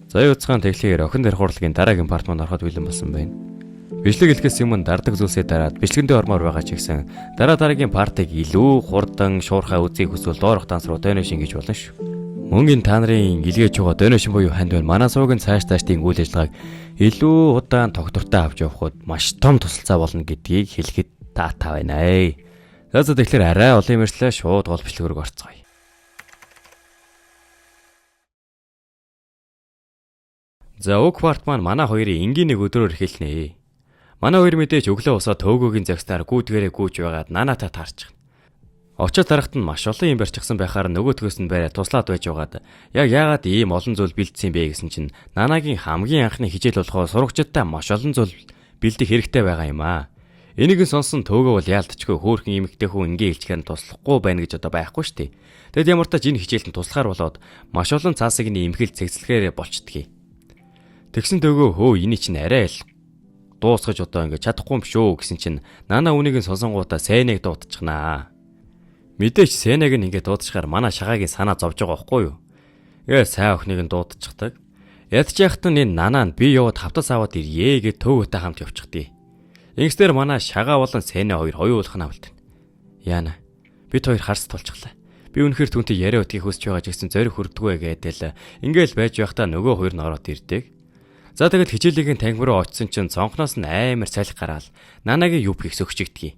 Заяа уцгаан тэглэхээр охин дэр хурлагийн дараагийн парт манд ороход бэлэн болсон байна. Бичлэг хэлэхээс өмнө дардаг зүйлсээ дараад бичлэгэндээ ормоор байгаа ч гэсэн дараагийн партыг илүү хурдан шуурхай үзье хүсвэл доорох данс руу доношин гэж болно шүү. Мөнгөний та нарын илгээж байгаа доношин буюу ханд байна. Манай суугийн цаашдын үйл ажиллагааг илүү удаан тогтвортой авч явахд маш том тусалцаа болно гэдгийг хэлэхэд таатай байна. За тэгэхээр арай олон юмэрслээ шууд гол бичлэг рүү орцгоё. За уг парт маань манай хоёрын энгийн нэг өдрөөр эхэлнэ. Манай хоёр мэдээж өглөө усаа төөгөөгийн загсаар гүйдгээрээ гүйж байгаад нанаатай таарчих. Очоод тарахт нь маш олон юм барьчихсан байхаар нөгөө төгөөс нь барай туслаад байж байгаад яг яагаад ийм олон зүйл бэлдсэн бэ гэсэн чинь нанагийн хамгийн анхны хичээл болохоо сурагчдаа маш олон зүйл бэлдэх хэрэгтэй байгаа юм аа. Энийг нь сонсон төөгөө бол яалтчгүй хөөхөн эмэгтэй хүн ингээ хэлчихээр туслахгүй байна гэж одоо байхгүй шүү дээ. Тэгэд ямар ч тач энэ хичээлд туслахаар болоод маш олон цаасыг нь эмхэл цэгцлэхээр болчдгийг. Тэгсэн төөгөө хөө эний чинь арай л дуусгаж одоо ингэ чадахгүй юм шүү гэсэн чинь нана үнийг нь сонсонгуудаа сайныг дуудчихнаа. Мэдээч сайныг нь ингэ дуудчихаар манай шагаагийн санаа зовж байгаа байхгүй юу? Сайн охиныг нь дуудчихдаг. Ядчих яхад энэ нанаа нь би яваад хавтас аваад ирье гэж төөгөөтэй хамт явчихдээ. Ингэснээр манай шагаа болон сайнаа хоёр хоёулах нь авалт. Яана бид хоёр харс тулчихлаа. Би үнэхээр түнтэй яриа өтгийг хүсэж байгаа ч гэсэн зориг хүрдэггүй гэдэл ингээл байж байхдаа нөгөө хоёр нь ороод ирдэг. За тэгээд хичээлийн танхим руу очисон чинь цонхноос нь амар салхи гараал нанагийн юп хийх сөхчигдгий.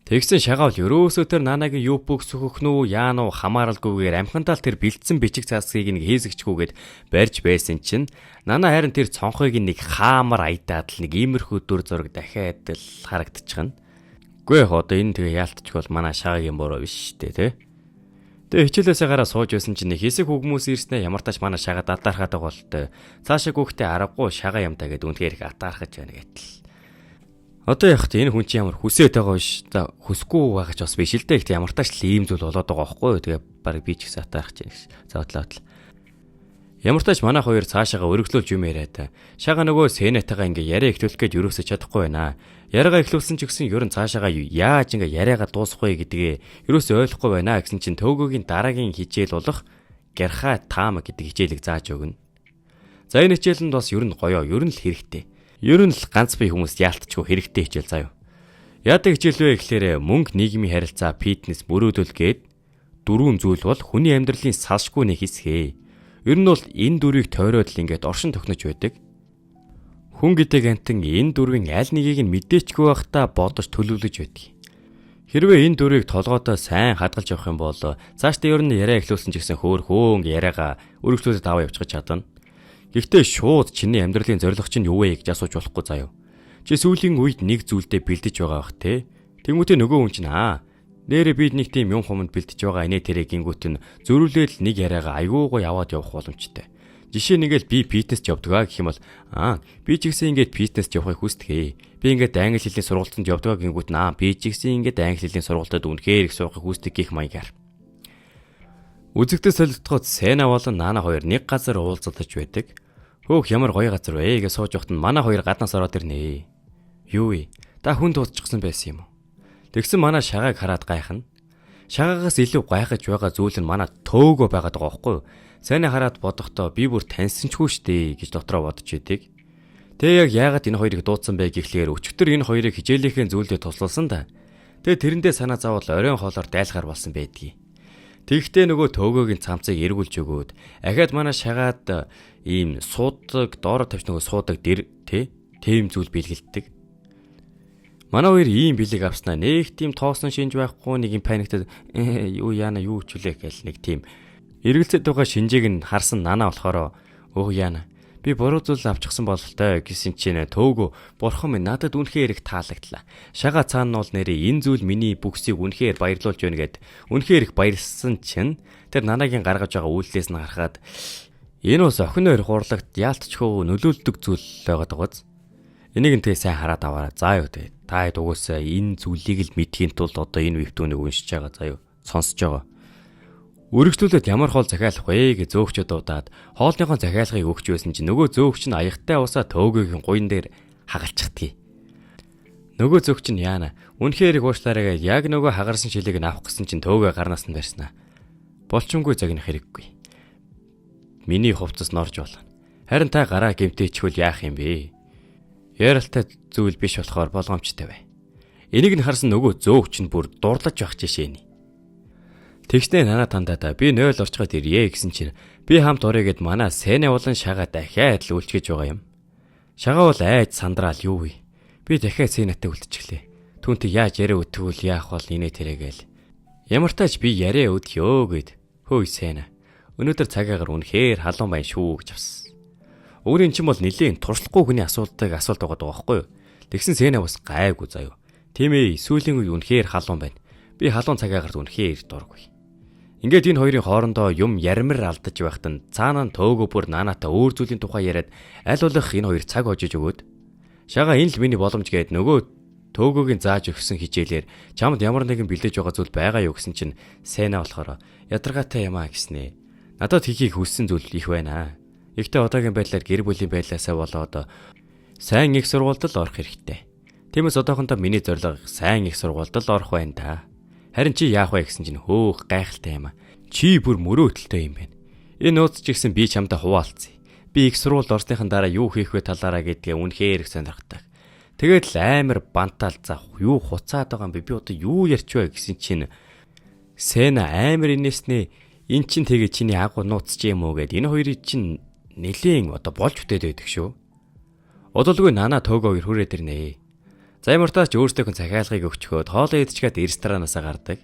Тэгсэн шагаал ерөөсөө тэр нанагийн юп сөхөх нүү яануу хамааралгүйгээр амхантаал тэр бэлдсэн бичиг цаасгийг нэг хийсгчгүйгээд барьж байсан чинь нана харин тэр цонхыг нэг хаамар аядаад л нэг иймэрхүү дүр зураг дахиад л харагдчихна. Гүй одоо энэ тэгээ яалтчих бол манай шагагийн буруу биш шүү дээ тий. Тэгээ хичээлээсээ гараа сууж байсан чинь хэсэг хүмүүс ирснээр ямар тач манай шагаа дадархаад байгаа болтой. Цаашаа гүөхтэй аргагүй шагаа юмдаа гэд үнхээр их атаархаж байна гэтэл. Одоо яг энэ хүн чинь ямар хүсээд байгаа биш. За хүсэхгүй байгаа ч бас биш л дээ. Гэхдээ ямар тач л ийм зүйл болоод байгаа байхгүй юу. Тэгээ баг би ч гэсэн атаархаж байна гэж. За бодлоо. Ямар тач манай хоёр цаашаага өргөжлүүлж юм яриад. Шагаа нөгөө сэнэтайгаа ингээ яриа эхлүүлэх гэж юусоо чадахгүй байна. Яриагаа эхлүүлсэн ч гэсэн ерөн цаашаага яаж ингээ яриагаа дуусгах вэ гэдгээ юусоо ойлгохгүй байна гэсэн чинь төвгөөгийн дараагийн хичээл болох гярхаа таама гэдэг хичээлийг зааж өгнө. За энэ хичээлэнд бас ерөн гоёо, ерөн л хэрэгтэй. Ерөн л ганц бие хүмүүс яалтчгүй хэрэгтэй хичээл заяа. Яадаг хичээл вэ гэхээр мөнгө, нийгмийн харилцаа, фитнес, мөрөөдөл гээд дөрвөн зүйл бол хүний амьдралын салшгүй нэг хэсэг. Ер нь бол энэ дөрвийг тойроод л ингээд оршин тогтнож байдаг. Хүн гэдэг антин энэ дөрвийн аль нэгийг нь мэдээчгүй байхдаа бодож төлөвлөж байдаг. Хэрвээ энэ дөрвийг толгойдоо сайн хадгалж явах юм бол цаашдаа ер нь яриа эхлүүлсэн ч гэсэн хөөн яриагаа өргөжлүүлээд аваа явчих чадна. Гэхдээ шууд чиний амьдралын зорилго чинь юу вэ гэж асууж болохгүй заяа. Чи сүүлийн үед нэг зүйлдээ бэлдэж байгаа бах те. Тэмүүтээ нөгөө хүн чинь нэрээ бид нэг тийм юм хумд бэлдэж байгаа инээ тэрэг гингүүт нь зөрүүлэл нэг яриагаа айгуугаа яваад явах боломжтой. Жишээ нэгэл би фитнес явдаг гэх юм бол би ч гэсэн ингээд фитнест явахыг хүсдэг. Би ингээд англи хэлний сургалтанд явдаг гингүүт би ч гэсэн ингээд англи хэлний сургалтад үнэхээр их суухыг хүсдэг гэх маягаар. Үзэгдэл солилцоход Сэна болон Нана хоёр нэг газар уулзалтаж байдаг. Хөөх ямар гоё газар вэ гэж сууж явахад манай хоёр гаднаас ороод ирнэ. Юу вэ? Та хүн дуудчихсан байсан юм уу? Тэгсэн манай шагааг хараад гайхна. Шагаагаас илүү гайхаж байгаа зүйл нь манай төөгөө байгаад байгаа байхгүй юу? Сайн хараад бодохдоо би бүр таньсанчгүй штэ гэж дотроо бодож идэг. Тэгээ яг яагаад энэ хоёрыг дуудсан бэ гэхлээр өчигдөр энэ хоёрыг хичээлийнхээ зүйлдээ туслалсан да. Тэгээ тэрэндээ санаа зовоод оройн хоолоор дайлахаар болсон байдгийг. Тэгэхдээ нөгөө төөгөөгийн цамцыг эргүүлж өгөөд ахаад манай шагаад ийм суудаг доороо тавьж нөгөө суудаг дэр тийм зүйл бэлгэлдэг. Манай хоёр ийм бэлэг авснаа нэг тийм тоосон шинж байхгүй нэг юм паниктад юу яана юу ч үлээ гэл нэг тийм эргэлзээд байгаа шинжээг нь харсан Нана болохоор яана би буруу зүйл авчихсан бололтой гэсэн чинь төөгөө бурхан минь надад үнэхээр их таалагдлаа. Шагаа цаана бол нэрээ энэ зүйл миний бүксийг үнэхээр баярлуулж байна гэд үнэхээр их баярлсан чинь тэр Нанагийн гаргаж байгаа үйлдэлээс нь харахад энэ бас охин хоёр хурлагт яалтчгүй нөлөөлдөг зүйл байгаад байгааз. Энийг нь тэгээ сайн хараад аваарай. За юу тэгээ. Та дугуйсаа энэ зүйлийг л мэдхийн тулд одоо энэ вебтүүнийг уншиж байгаа заа юу. Сонсож байгаа. Өргөжлүүлээд ямар хоол захиалах вэ гэж зөөгчөд дуудаад хоолныхоо захиалгыг өгч байсан чинь нөгөө зөөгч нь аягтай усаа төөгөөгийн гуйн дээр хагалчихдгийг. Нөгөө зөөгч нь яана үнэхээр их уушлаараа яг нөгөө хагарсан шилийг нь авах гэсэн чинь төөгөө гарнаас нь барьснаа. Болчонгүй загнах хэрэггүй. Миний хувцас норж болно. Харин та гараа гэмтээчхүүл яах юм бэ? Яралтай зүйл биш болохоор болгоомжтой бай. Энийг нь харсан нөгөө зөөгч нь бүр дурлаж байх жишээ нь. Тэгснээ нана тандаа би 0 орчгод ирье гэсэн чинь би хамт орё гэд манай Сэна болон Шага дахиад л үлчгэж байгаа юм. Шага бол айж сандраал юу вэ? Би дахиад Сэнатай үлдчихлээ. Түүнтэй яаж яриа өтгөвөл яах бол инээ тэрэгээл. Ямар тач би яриа өдгөө гэд. Хөөе Сэна. Өнөөдөр цагаагаар үнэхээр халуун байна шүү гэж авсан. Өөрийн чинь бол нэлийн туршлахгүй хүний асуулт байгаа байхгүй юу? Тэгсэн Сэна бас гайгүй заяа. Тийм ээ, сүүлийн үе үнэхээр халуун байна. Би халуун цагаагаар үнэхээр дургүй. Ингээд энэ хоёрын хоорондоо юм ярмар алдаж байхад нь цаанаа төөгөө бүр нааната өөр зүйлийн тухай яриад аль болох энэ хоёр цаг хожиж өгөөд Шага энэ л миний боломж гээд нөгөө төөгөөгийн зааж өгсөн хичээлээр чамд ямар нэгэн бэлдэж байгаа зүйл байгаа юу гэсэн чинь Сэна болохоор ядаргаатай юм а гэснэ. Надад хийхийг хүссэн зүйл их байна. Ихтэй одоогийн байдлаар гэр бүлийн байдлаасаа болоод сайн их сургуульд л орох хэрэгтэй. Тиймээс одоохондоо миний зорилго сайн их сургуульд л орох байна та. Харин чи яах вэ гэсэн чинь хөөх гайхалтай юм а. Чи бүр мөрөөдөлтэй юм байна. Энэ нууц ч гэсэн би чамтай хуваалцъя. Би их сургуульд орсныхан дараа юу хийх вэ талаараа гэдгээ үнэхээр их сонирхдаг. Тэгээд л амар бантаал за юу хуцаад байгаа юм бэ? Би одоо юу ярьч вэ гэсэн чинь Сэна амар инээснэ. Эн чин тэгээ чиний агуу нууц ч юм уу гэд энэ хоёрыг чинь нэлийн одоо болж үтээд байдаг шүү. Одолгүй нана төөгөөр хүрээд ирнэ. За ямар тач өөртөө хүн захиалгыг өгчхөөд хоолоо идчихээд ресторанаас гардаг.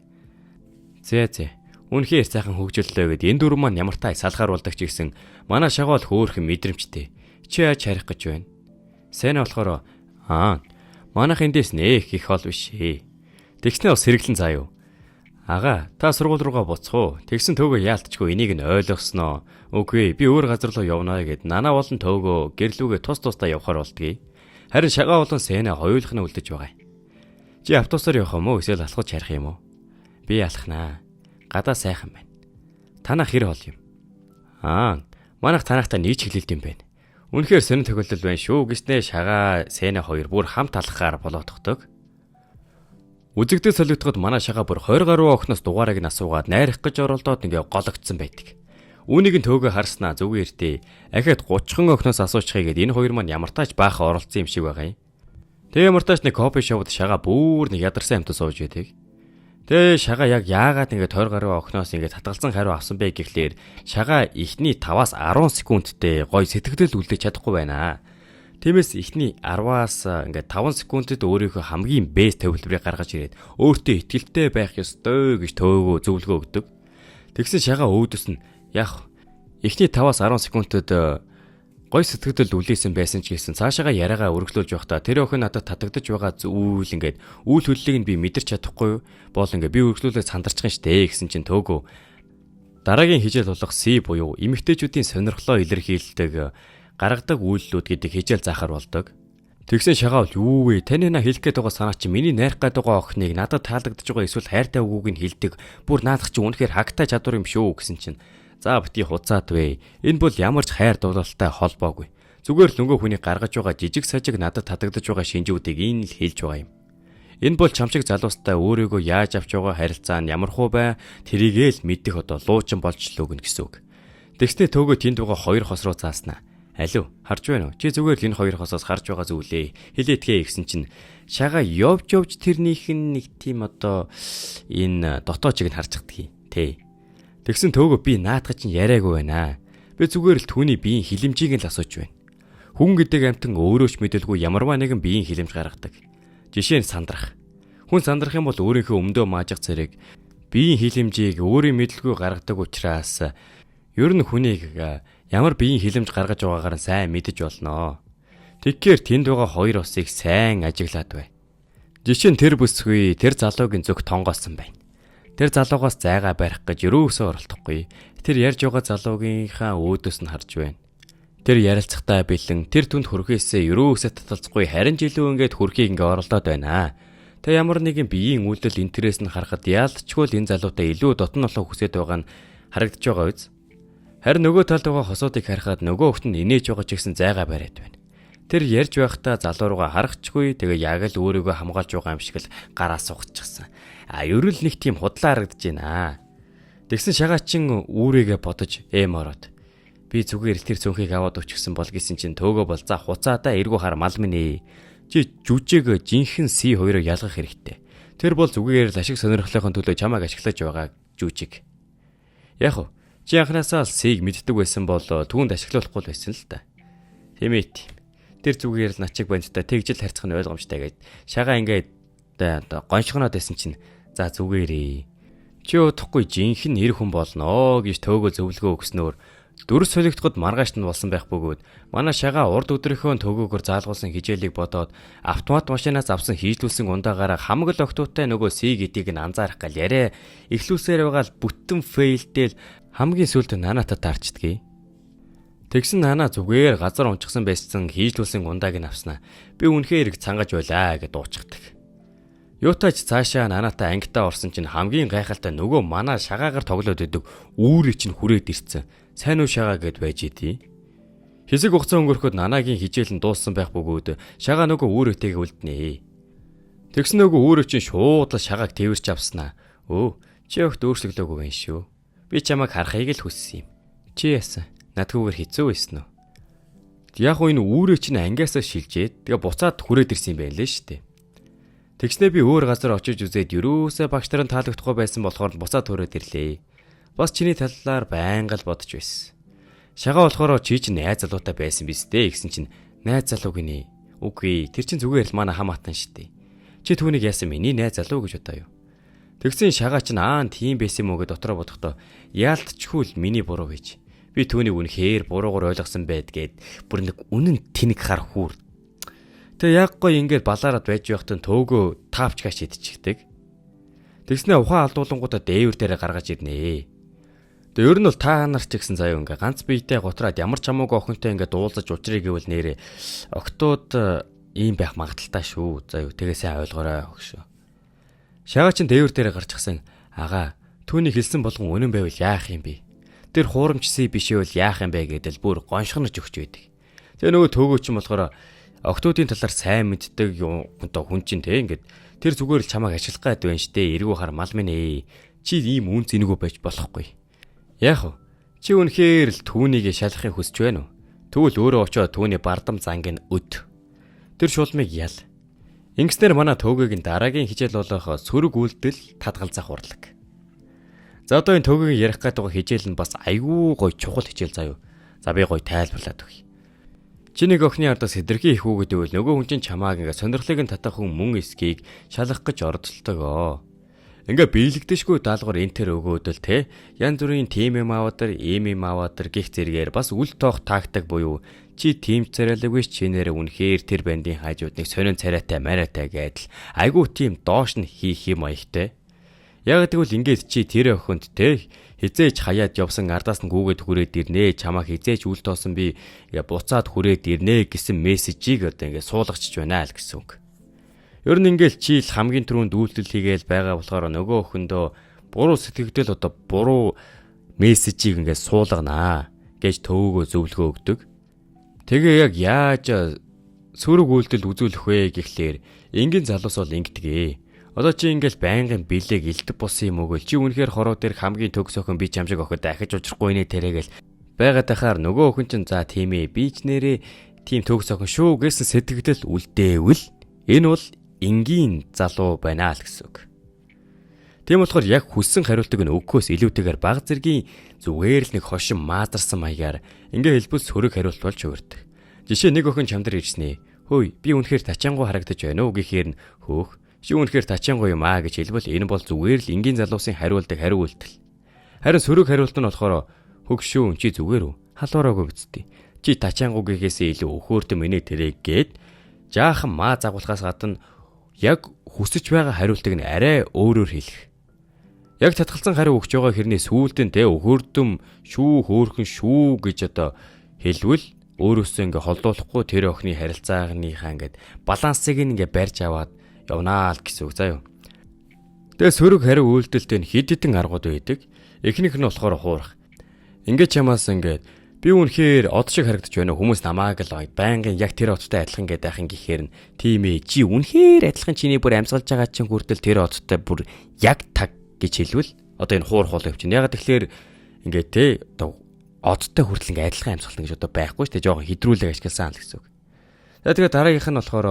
Зэ. Үнэхээр сайхан хөгжөллөө гэд энэ дөрөв маань ямар тач салгааруулдаг ч гэсэн манай Шага бол хөөхөн мэдрэмжтэй. Чи яаж харих гэж байна? Сэна болохоор манайх эндээс нэх их хол биш ээ. Тэгснээ бас хэрэглэн заа юу. Ага, та сургууль руугаа буцах уу? Тэгсэн төөгөө яалтчгүй энийг нь ойлгосноо. Үгүй, би өөр газар руу явнаа гэд нана болон төөгөө гэрлүүгээ тусдаа явахаар болдгий. Харин Шага болон Сэна хоёулах нь үлдэж байгаа. Чи автобусаар явах юм уу? Эсвэл алхаж харих юм уу? Би алхнаа. Гадаа сайхан байна. Танах хэр хол юм? Манайх танахтай нийт чиглэлд юм байна. Үнэхээр сонир тохиолдол байна шүү гэснээр Шага, Сэна хоёр бүр хамт алхахаар болоодохдог. Үзэгдэл солигдоход манай Шага бүр 20 гаруй охноос дугаарыг нь асуугаад найрах гэж оролдоод ингээ гологдсон байдаг. Үүнийг нь төөгөө харснаа зүгээр дээ. Ахиад 30 охноос асуучихъя гэд энэ хоёр маань ямар тач баахан оролцсон юм шиг байгаа юм. Тэгээ ямар тач нэг кофе шопд Шага бүр нэг ядарсан амтаа сууж байдаг. Тэгээ Шага яг яагаад ингээ 20 гаруй охноос ингээ татгалзан хариу авсан бэ гэхлээр Шага ихний 5-аас 10 секундтэй гой сэтгэлдэл үлдээж чадахгүй байна. Тиймээс ихний 10-аас ингээ 5 секундэд өөрийнхөө хамгийн бэст төвлөрийг гаргаж ирээд өөртөө итгэлтэй байх ёстой гэж төөгөө зөвлөгөө өгдөг. Тэгсэн Шага өөдөөс нь яг ихний 5-аас 10 секундэд гой сэтгэлдэл үлээсэн байсан ч гэсэн цаашаага яриагаа өргөжлүүлж байхдаа тэр охин надад татагдаж байгаа зүйл ингээд үйл хөдлөлийг нь би мэдэрч чадахгүй бол ингээд би өргөжлүүлээд сандарчих юм штэ гэсэн чинь төөгөө дараагийн хижээл болох C буюу эмэгтэйчүүдийн сонирхлоо илэрхийлдэг гаргадаг үйлдэлүүд гэдэг хижээл заахаар болдог. Тэгсэн Шага бол юу вэ? Таны наа хэлэх гээд байгаа санаа чи миний найрах гээд байгаа охиныг надад таалагдж байгаа эсвэл хайртай үгүйг нь хэлдэг. Бүр наадах чи үнэхээр хагтай чадвар юм шүү гэсэн чинь за бити хуцаад вэ. Энэ бол ямар ч хайр дурлалтай холбоогүй. Зүгээр л нөгөө хүний гаргаж байгаа жижиг сажиг надад татагдаж байгаа шинжүүдийг энэ л хэлж байгаа юм. Энэ бол чамшиг залуустай өөрийгөө яаж авч байгаа харилцаа нь ямар хуу бай тэрийгээ л мэдэх одоо луучин болж л өгнө гэсэн үг. Тэгснээ төөгөө тэнд байгаа хоёр хос руу зааснаа. Алив харж байна уу? Чи зүгээр л энэ хоёр хосоос харж байгаа зүйлээ хэлээдгээ гэсэн чинь Шага явж тэрнийх нь нэг тийм одоо энэ дотоочиг нь харж чаддгийг тий. Тэгсэн төөгөө би наадах чинь яриаггүй байна. Би зүгээр л түүний биеийн хилэмжийг л асууж байна. Хүн гэдэг амтан өөрөө ч мэдэлгүй ямарваа нэгэн биеийн хилэмж гаргадаг. Жишээ нь сандрах. Хүн сандрах юм бол өөрийнхөө өмдөө маажих зэрэг биеийн хилэмжийг өөрийн мэдлгүй гаргадаг учраас ер нь хүнийг ямар биеийн хилэмж гаргаж байгаагаар нь сайн мэдэж болно. Тэгэхээр тэнд байгаа хоёр усыг сайн ажиглаад бай. Жишээ нь тэр бүсгүй тэр залуугийн зүг тонгоосон байна. Тэр залуугаас зайгаа барих гэж юусоо оролдохгүй. Тэр ярьж байгаа залуугийнхаа өөдөөс нь харж байна. Тэр ярилцахтаа бэлэн тэр түнд хүрхээсээ юусоо таталцахгүй харин жилүү ингээд хүрхийг ингээд оролдоод байна. Тэ ямар нэгэн биеийн үйлдэл интерес нь харахад яалтчгүй л энэ залуутай илүү дотн олон хүсэж байгаа нь харагдаж байгаа үз. Харин нөгөө талд байгаа хосуудыг харахад нөгөө хөлт нь инээж байгаа ч гэсэн зайгаа бариад байна. Тэр ярьж байхдаа залуу руугаа харахчгүй тэгээ яг л өөрийгөө хамгаалж байгаа юм шиг л гараа суучихсан. Ер нь нэг тийм худлаа харагдаж байна. Тэгсэн Шагаачин үүрийгээ бодож ороод. Би зүгээр тэр цүнхийг аваад өчгсөн бол гэсэн чинь төөгөө бол за хуцаадаа эргүү хар мал минь ээ. Чи жүжиг жинхэнэ C2-оор ялгах хэрэгтэй. Тэр бол зүгээр л ашиг сонирхлынхын төлөө чамайг ашиглаж байгаа жүжиг. Яг уу чи анхнаасаа л C-г мэддэг байсан бол түүнд ашиглуулахгүй л байсан л та. Тийм ээ. Тэр зүгээр л начиг бандтай тэгжил харьцах нь ойлгомжтой гэд шагаа ингээд гоншгоноод байсан чинь за зүгээрээ. Чи удахгүй жинхэнэ нэр хүн болноо гэж төөгөө зөвлөгөө өгснөөр дөрөс солигдоход маргааш нь болсон байх бөгөөд манай шагаа урд өдрийнхөө төгөөгөр заалгуулсан хижээлийг бодоод автомат машинаас авсан хийжлүүлсэн ундаагаараа хамаг л октоотой нөгөө C гэдгийг нь анзаарах гал яриа эхлүүлсээр байгаа л бүтэн фейлдэл хамгийн сүүлд нанаатад таарчдгийг. Тэгсэн нанаа зүгээр газар унчихсан байсан хийжлүүлсэн ундааг нь авснаа. Би үнэхээр их цангаж байлаа гэд дуучгадаг. Юутаач цаашаа нанаатай ангитаа орсон чинь хамгийн гайхалтай нөгөө манай шагаагаар тоглоод идэг үүрээ чинь хүрээд ирцэн. Сайн уу шагаа гэд байж идий. Хэсэг хугацаа өнгөрөхөд нанагийн хижээл нь дууссан байх бөгөөд шагаа нөгөө үүрээтэйг үлднэ. Тэгсэн нөгөө үүрээ чинь шууд л шагааг тэрч авснаа. Өө чи огт өөрчлөглөөгүй байх шүү. Би чамайг харахыг л хүссэн юм. Чи яасан? Надгүйгээр хэцүү байсан уу? Яг уу энэ үүрээ чинь ангиасаа шилжээд тэгээ буцаад хүрээд ирсэн юм байна лээ шүү дээ. Тэгснээ би өөр газар очиж үзээд юусаа багш нарын таалагдахгүй байсан болохоор буцаад хүрээд ирлээ. Бас чиний талаар байнга л бодож байсан. Шагаа болохоор чи чинь найз залуутай байсан биз дээ гэсэн чинь найз залуу гинэ. Үгүй тэр чинь зүгээр л манай хамаатан шүү дээ. Чи түүнийг яасан миний найз залуу гэж бодоо юу? Тэгсэн шагаа чинь тийм байсан юм уу гэж дотроо бодохдоо яалтчгүй л миний буруу гэж. Би түүнийг үнэхээр буруугаар ойлгосон байдгээд бүр нэг үнэн тэнэг хар хүүр. Тэгээ яг гоё ингээд балаараад байж байхад төөгөө таавч гаш идчихдэг. Тэгснээ ухаан алдуулангуудаа дээвэр дээрээ гаргаж ирнэ. Тэгээ ер нь бол та нар ч гэсэн заяа ингээ ганц биетэй готраад ямар ч хамаагүй охинтой ингээ дуулаж учрыг гэвэл нэрээ октод ийм байх магадaltaй шүү. Заяа тэгээ сайн ойлгоорой өгшөө. Шагаа чин дээвэр дээрээ гарч гисэн агаа түүний хэлсэн болгон үнэн байвал яах юм бэ? Тэр хуурамчсий бишээвэл яах юм бэ гэдэл бүр гоншгонож өгч байдаг. Тэгээ нөгөө төөгөө чинь болохоор октодын талаар сайн мэддэг хүн чинь те ингээд тэр зүгээр л чамайг ашиглах гад байна штэ эргүү хар мал минь ээ. Чи ийм үн зэнэгөө байж болохгүй. Яах вэ? Чи үнэхээр л түүнийг шалахыг хүсэж байна уу? Тэгвэл өөрөө очиод түүний бардам занг нь өд. Тэр шулмыг ял. Ингэснээр манай төөгөөг нь дараагийн хижээл болох сөрөг үйлдэл татгалзах урлаг. За одоо энэ төөгөөг ярих гэдэг хижээл нь бас айгүй гоё чухал хижээл заяа. За би гоё тайлбарлаад өгье. Чиний охины ардаас сэдэрхий их үү гэдэг бол нөгөө хүн чинь чамааг ингээ сонирхлыг нь татах хүн мөн эсгийг шалгах гэж оролдолдог. Ингээ биелэгдэшгүй даалгавар энтер өгөөдөл те янз бүрийн тим юм аваад ийм юм аваад гих зэрэгээр бас үл тоох тактик буюу чи тим царайлагүйс чинээр үнэхээр тэр бандын хажуудныг сонин царайтай мараатай гэдэл айгүй тим доош нь хийх юм аягтай. Яг тэгвэл ингээд чи тэр охинд те хизээч хаяад явсан ардаас нь гүгээд хүрээд ирнэ чамаа хизээч үл тоосон би буцаад хүрээд ирнэ гэсэн мессежийг одоо ингээд суулгачж байна л гэсэн үг. Ер нь ингээд чи л хамгийн түрүүнд үйлдэл хийгээл байгаа болохоор нөгөө охиндөө буруу сэтгэгдэл одоо буруу мессежийг ингээд суулганаа гэж төөгөө зөвлөгөө өгдөг. Тэгээ яг яаж сөрөг үйлдэл үзүүлэх вэ гэхлээр энгийн залуус бол ингэдэг. Одоо чи ингээл байнгын бэлэг илдэг болсон юм уу гээл чи үнэхээр хороо дээр хамгийн төгс охин би чамшиг охид дахиж ужрахгүй нэ тэрэгээл байгаад ахаар нөгөө охин чинь за тийм ээ би ч нэрээ тийм төгс охин шүү гэсэн сэтгэгдэл үлдээвэл энэ бол энгийн залуу байна л гэсэн үг. Тийм болохоор яг хүссэн хариултыг нь өгөхөөс илүүтэйгээр баг зэргийн зүгээр л нэг хошин маазарсан маягаар ингээ хэлбэл сөрөг хариулт болж өгөрдөг. Жишээ нэг охин чамдар ирснэ. Хөөе би үнэхээр тачаангуу харагдаж байна уу гэхээр нь хөөх чи үнэхээр тачаангуу юм аа гэж хэлбэл энэ бол зүгээр л энгийн залуусын хариулдаг хариу үйлдэл. Харин сөрөг хариулт нь болохоор хөгшөө чи зүгээр үү? Халуураагүй бицтэй. Чи тачаангуугийнхээс илүү өхөөртөн миний тэрэг гээд жаахан маа загуулахаас гадна яг хүсэж байгаа хариултыг нь арай өөрөөр хэлэх. Яг татгалзан хариу өгч байгаа хэрний сүүлдэн тэ өхөөрдөм шүү хөөхөн шүү гэж одоо хэлвэл өөрөөсөө ингээ холдуулахгүй тэр охины харилцаагийнхаа ингээд балансыг ингээ барьж аваад явнаа л гэсэн үг заяа. Тэгээ сөрөг хариу үйлдэлтэй хэд хэдэн аргууд байдаг. Эхнийх нь болохоор хуурах. Ингээ чамаас ингээд би үнэхээр од шиг харагдаж байна уу? Хүмүүс намааг л байнгын яг тэр одтой адилхан гэдэг ахын гэхээр нь тийм ээ чи үнэхээр адилхан чиний бүр амьсгалж байгаа чинь хүртэл тэр одтой бүр яг таг гэж хэлвэл одоо энэ хуурах бол явчихна. Яг тэгэхээр ингээд те одоо одтой хүртэл ингээ адилхан амьсгална гэж одоо байхгүй шүү дээ. Жохон хэдрүүлэг ашигласан л гэсэн үг. За тэгээд дараагийнх нь болохоор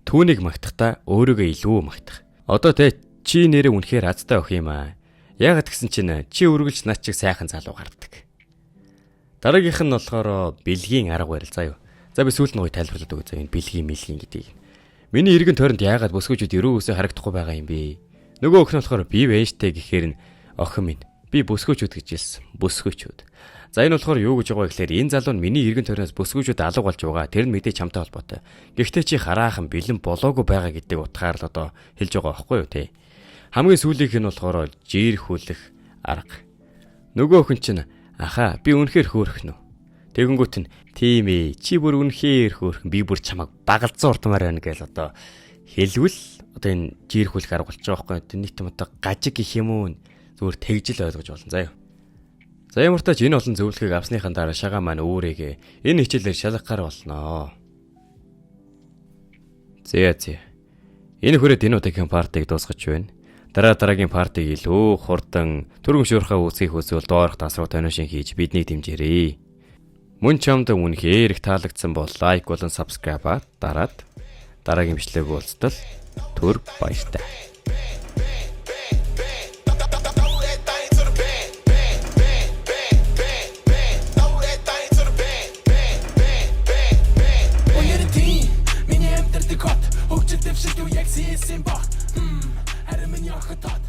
түүнийг магтахдаа өөрийгөө илүү магтах. Одоо чи нэрээ үнэхээр азтай өх юм аа. Яагаад гэсэн чинь чи үргэлж над чиг сайхан залуу гарддаг. Дараагийнх нь болохоор бэлгийн арга барил заа юу. За би сүүлд нь гоё тайлбарлаад өгье заа энэ бэлгийн гэдгийг. Миний эргэн тойронд яагаад бүсгүүчүүд ерөөсөө харагдахгүй байгаа юм бэ? Нөгөө өх нь болохоор би вэжтэй гэхээр нь охин минь. Би бүсгүүчүүд гэж хэлсэн. Бүсгүүчүүд. За энэ болохоор юу гэж байгаа вэ гэхээр энэ залуу нь миний эргэн тойроноос бүсгүүчүүд алга болж байгаа. Тэр нь мэдээ чамтай холбоотой. Гэхдээ чи хараахан бэлэн болоогүй байгаа гэдэг утгаар л одоо хэлж байгаа байхгүй юу те. Хамгийн сүүлийнх нь болохоор жиирхүүлэх арга. Нөгөө охин чинь аха би үнэхээр хөөрхнө. Тэгэнгүүт нь тийм ээ чи бүр үнэхээр хөөрхөн би бүр чамайг багалзан урдмаар байна гэж одоо хэлвэл одоо энэ жиирхүүлэх арга болж байгаа байхгүй юу. Нийт юм одоо гажиг гэх юм уу зүгээр тэгжил ойлгож болно заа юу. За ямар ч тач энэ олон зөвлөгөөг авсныхаа дараа шагаа маань өөрийгөө энэ хичээлээр шалгахаар болноо. Зэ. Энэ хүрээд энэ удаагийн партийг дуусгаж байна. Дараагийн партийг илүү хурдан түргэн шуурхаа үүсгэх хүсвэл доорх тасруу тоношин хийж биднийг дэмжээрэй. Мөн чамд үнэхээр их таалагдсан бол лайк болон subscribe дараад дараагийн бичлэг уулзтал түр баяртай. Hugget efter du jag ser sin bak. Är det min jag har tagit